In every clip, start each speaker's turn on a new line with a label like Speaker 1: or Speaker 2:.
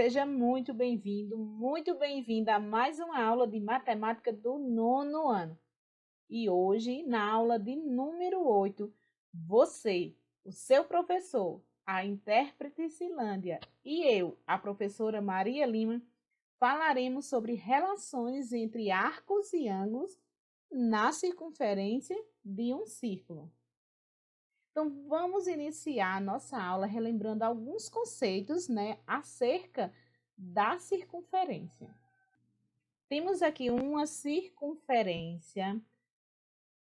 Speaker 1: Seja muito bem-vindo, muito bem-vinda a mais uma aula de matemática do 9º ano. E hoje, na aula de número 8, você, o seu professor, a intérprete Cilândia e eu, a professora Maria Lima, falaremos sobre relações entre arcos e ângulos na circunferência de um círculo. Então, vamos iniciar a nossa aula relembrando alguns conceitos, acerca da circunferência. Temos aqui uma circunferência,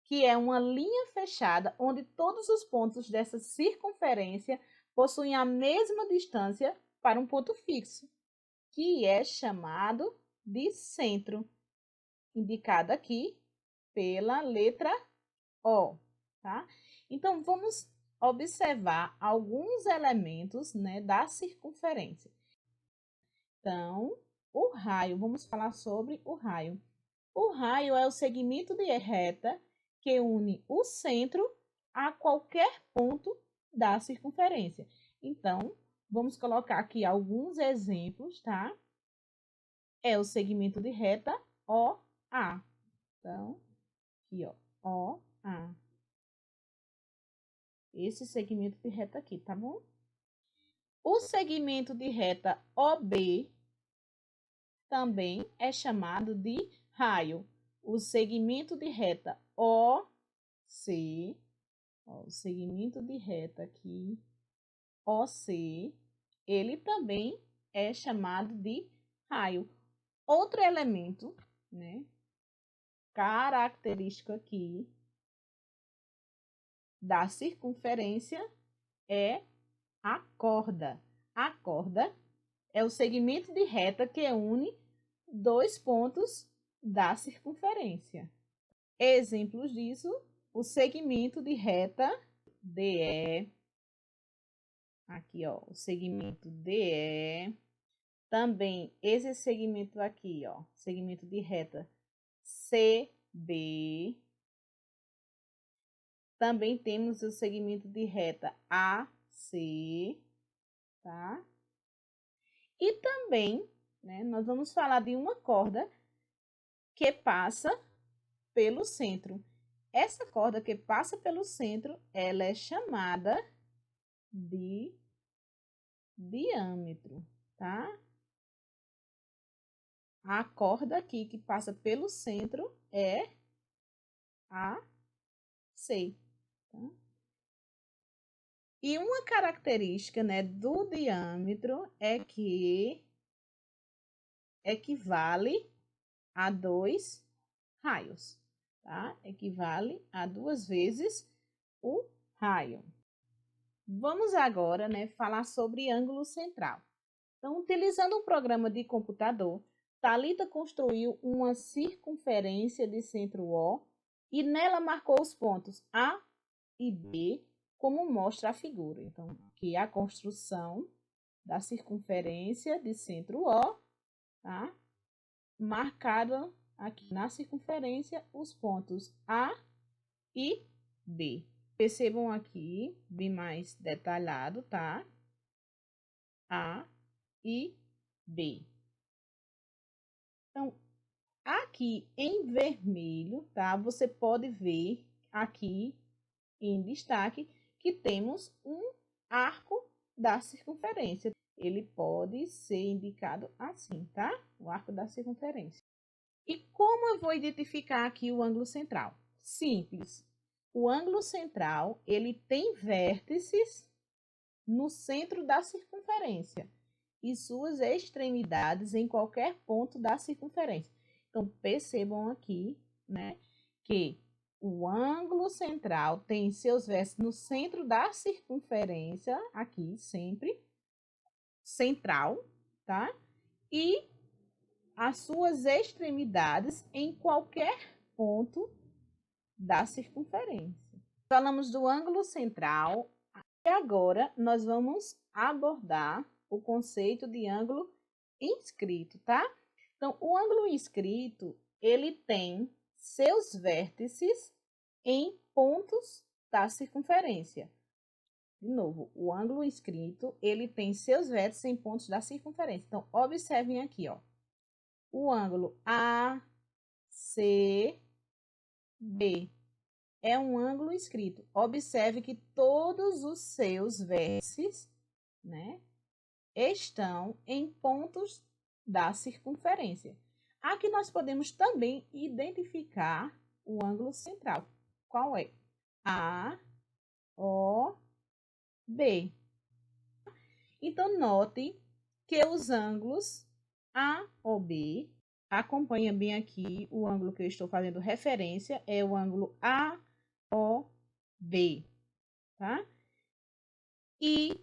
Speaker 1: que é uma linha fechada, onde todos os pontos dessa circunferência possuem a mesma distância para um ponto fixo, que é chamado de centro, indicado aqui pela letra O, tá? Então, vamos observar alguns elementos, da circunferência. Então, o raio, vamos falar sobre o raio. O raio é o segmento de reta que une o centro a qualquer ponto da circunferência. Então, vamos colocar aqui alguns exemplos, tá? É o segmento de reta OA. Então, aqui, ó, OA. Esse segmento de reta aqui, tá bom? O segmento de reta OB também é chamado de raio. O segmento de reta OC, o segmento de reta aqui, OC, ele também é chamado de raio. Outro elemento, característico aqui da circunferência é a corda. A corda é o segmento de reta que une dois pontos da circunferência. Exemplos disso, o segmento de reta DE, aqui ó, o segmento DE, também esse segmento aqui, ó, segmento de reta CB, também temos o segmento de reta AC, tá? E também, nós vamos falar de uma corda que passa pelo centro. Essa corda que passa pelo centro, ela é chamada de diâmetro, tá? A corda aqui que passa pelo centro é a C, tá? E uma característica, do diâmetro é que equivale a 2 raios, tá? Equivale a 2 vezes o raio. Vamos agora, falar sobre ângulo central. Então, utilizando um programa de computador, Thalita construiu uma circunferência de centro O e nela marcou os pontos A e B, como mostra a figura. Então, aqui é a construção da circunferência de centro O, tá? Marcado aqui na circunferência os pontos A e B. Percebam aqui, bem mais detalhado, tá? A e B. Então, aqui em vermelho, tá? Você pode ver aqui em destaque que temos um arco da circunferência. Ele pode ser indicado assim, tá? O arco da circunferência. E como eu vou identificar aqui o ângulo central? Simples. O ângulo central, ele tem vértices no centro da circunferência e suas extremidades em qualquer ponto da circunferência. Então, percebam aqui, que o ângulo central tem seus vértices no centro da circunferência, aqui sempre, central, tá? E as suas extremidades em qualquer ponto da circunferência. Falamos do ângulo central e agora nós vamos abordar o conceito de ângulo inscrito, tá? Então, o ângulo inscrito, ele tem seus vértices em pontos da circunferência. De novo, o ângulo inscrito, ele tem seus vértices em pontos da circunferência. Então, observem aqui, ó. O ângulo ACB é um ângulo inscrito. Observe que todos os seus vértices, né, estão em pontos da circunferência. Aqui nós podemos também identificar o ângulo central. Qual é? AOB. Então, note que os ângulos AOB, acompanha bem aqui o ângulo que eu estou fazendo referência, é o ângulo AOB, tá? E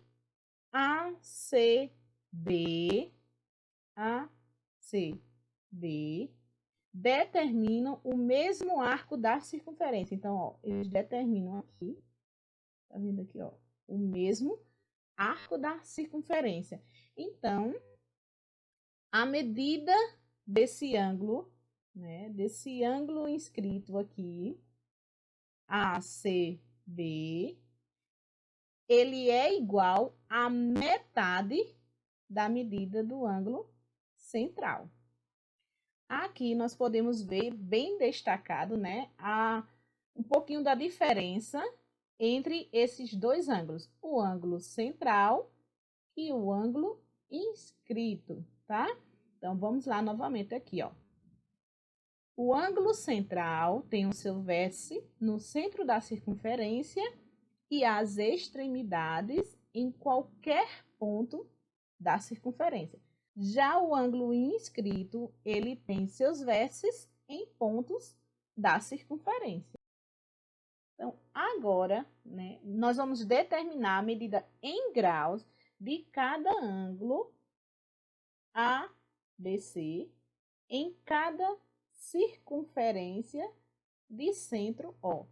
Speaker 1: ACB determinam o mesmo arco da circunferência. Então, ó, eles determinam aqui, tá vendo aqui, ó, o mesmo arco da circunferência. Então, a medida desse ângulo, né, desse ângulo inscrito aqui, ACB, ele é igual à metade da medida do ângulo central. Aqui nós podemos ver bem destacado, né, um pouquinho da diferença entre esses dois ângulos, o ângulo central e o ângulo inscrito, tá? Então, vamos lá novamente aqui, ó. O ângulo central tem o seu vértice no centro da circunferência e as extremidades em qualquer ponto da circunferência. Já o ângulo inscrito, ele tem seus vértices em pontos da circunferência. Então, agora, né, nós vamos determinar a medida em graus de cada ângulo ABC em cada circunferência de centro O.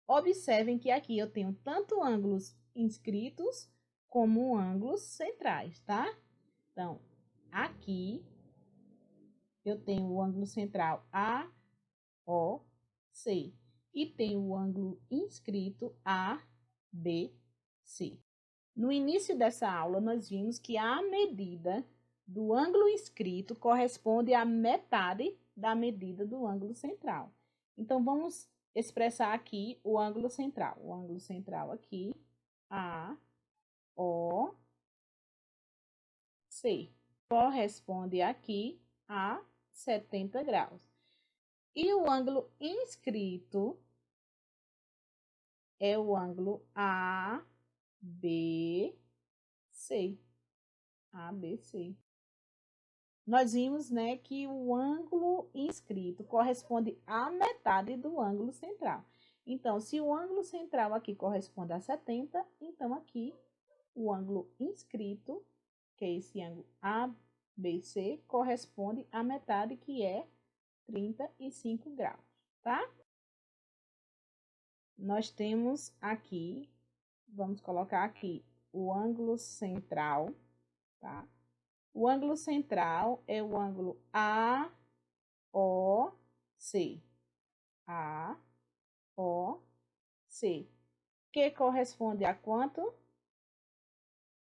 Speaker 1: Observem que aqui eu tenho tanto ângulos inscritos como ângulos centrais, tá? Então, aqui eu tenho o ângulo central AOC e tenho o ângulo inscrito ABC. No início dessa aula, nós vimos que a medida do ângulo inscrito corresponde à metade da medida do ângulo central. Então, vamos expressar aqui o ângulo central. O ângulo central aqui, AOC, corresponde aqui a 70 graus. E o ângulo inscrito é o ângulo ABC. Nós vimos, né, que o ângulo inscrito corresponde à metade do ângulo central. Então, se o ângulo central aqui corresponde a 70, então aqui o ângulo inscrito, que é esse ângulo ABC, corresponde à metade, que é 35 graus, tá? Nós temos aqui, vamos colocar aqui o ângulo central, tá? O ângulo central é o ângulo AOC. AOC. Que corresponde a quanto?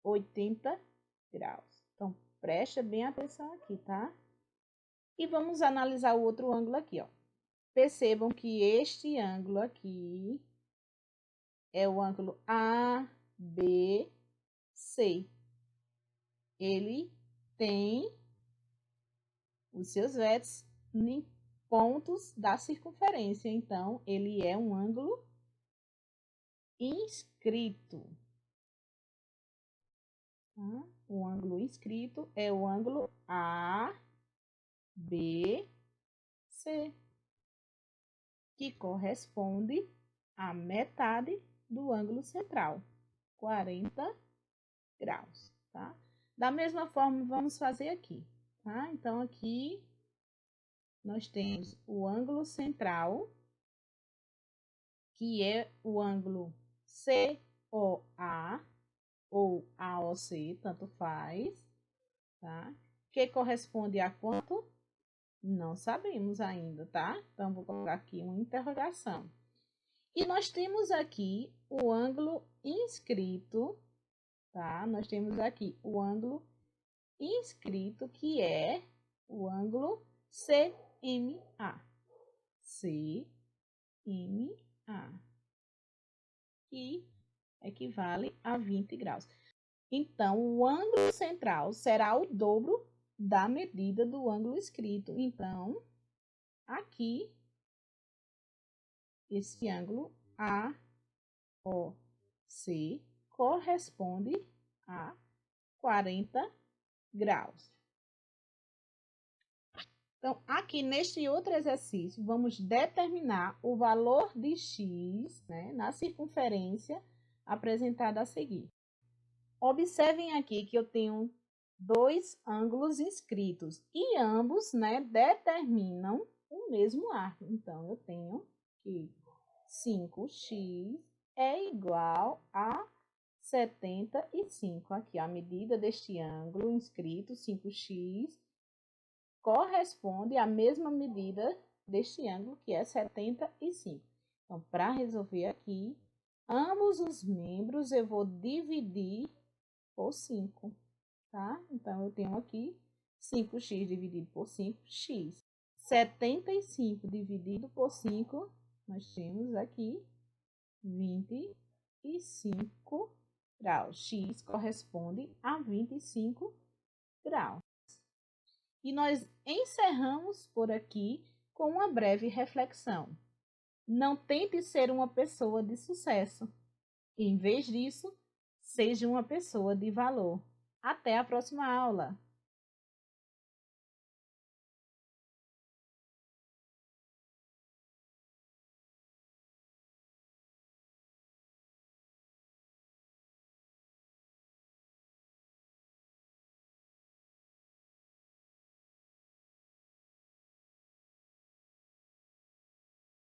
Speaker 1: 80 graus. Então, preste bem atenção aqui, tá? E vamos analisar o outro ângulo aqui, ó. Percebam que este ângulo aqui é o ângulo ABC. Ele tem os seus vértices em pontos da circunferência. Então, ele é um ângulo inscrito. Tá? O ângulo inscrito é o ângulo ABC, que corresponde à metade do ângulo central, 40 graus, tá? Da mesma forma, vamos fazer aqui, tá? Então, aqui nós temos o ângulo central, que é o ângulo COA ou AOC, tanto faz, tá? Que corresponde a quanto? Não sabemos ainda, tá? Então, vou colocar aqui uma interrogação. E nós temos aqui o ângulo inscrito, tá? Nós temos aqui o ângulo inscrito, que é o ângulo CMA. CMA, que equivale a 20 graus. Então, o ângulo central será o dobro da medida do ângulo inscrito. Então, aqui, esse ângulo AOC corresponde a 40 graus. Então, aqui neste outro exercício, vamos determinar o valor de x, né, na circunferência apresentada a seguir. Observem aqui que eu tenho dois ângulos inscritos e ambos, né, determinam o mesmo arco. Então, eu tenho que 5x é igual a 75. Aqui, a medida deste ângulo inscrito, 5x, corresponde à mesma medida deste ângulo, que é 75. Então, para resolver aqui, ambos os membros eu vou dividir por 5, tá? Então, eu tenho aqui 5x dividido por 5, x. 75 dividido por 5, nós temos aqui 25 graus. X corresponde a 25 graus. E nós encerramos por aqui com uma breve reflexão. Não tente ser uma pessoa de sucesso. Em vez disso, seja uma pessoa de valor. Até a próxima aula!